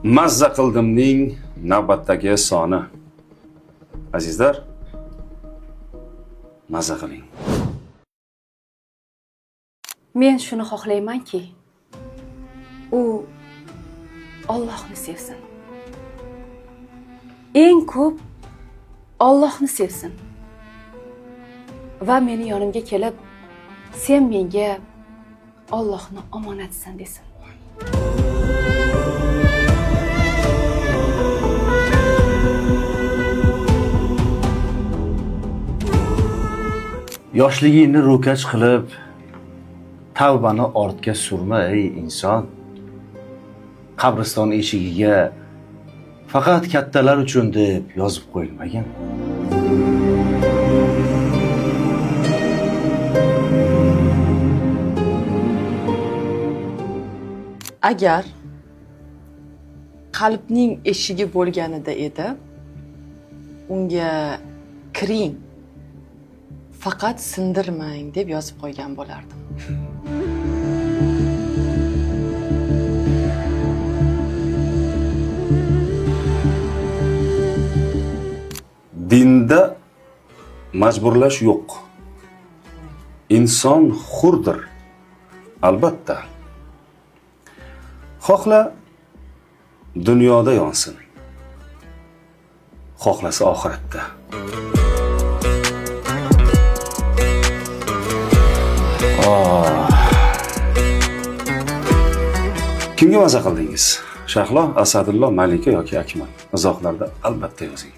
Mazza qildimning navbatdagi soni. Azizlar, mazza qiling. Men shuni xohlaymanki, u Allohni sevsin. Eng ko'p Allohni sevsin. Va meni yonimga kelib, sen menga Allohni omonatsan desin. Yoshligingni ro'kach qilib, tavbani ortga surma ey inson. Qabriston eshigiga faqat kattalar uchun deb yozib qo'yilmagan. Agar qalbning eshigi bo'lganida edi, unga kiring, faqat sindirmang deb yozib qo'ygan bo'lardim. Dinda majburlash yo'q. Inson hurdir. Albatta. Xohla dunyoda yonsin. Xohlasa oxiratda. Kimga mazza qildingiz? Shahlo, Asadullo, Malika yoki Akmal? Izohlarda albatta yozing.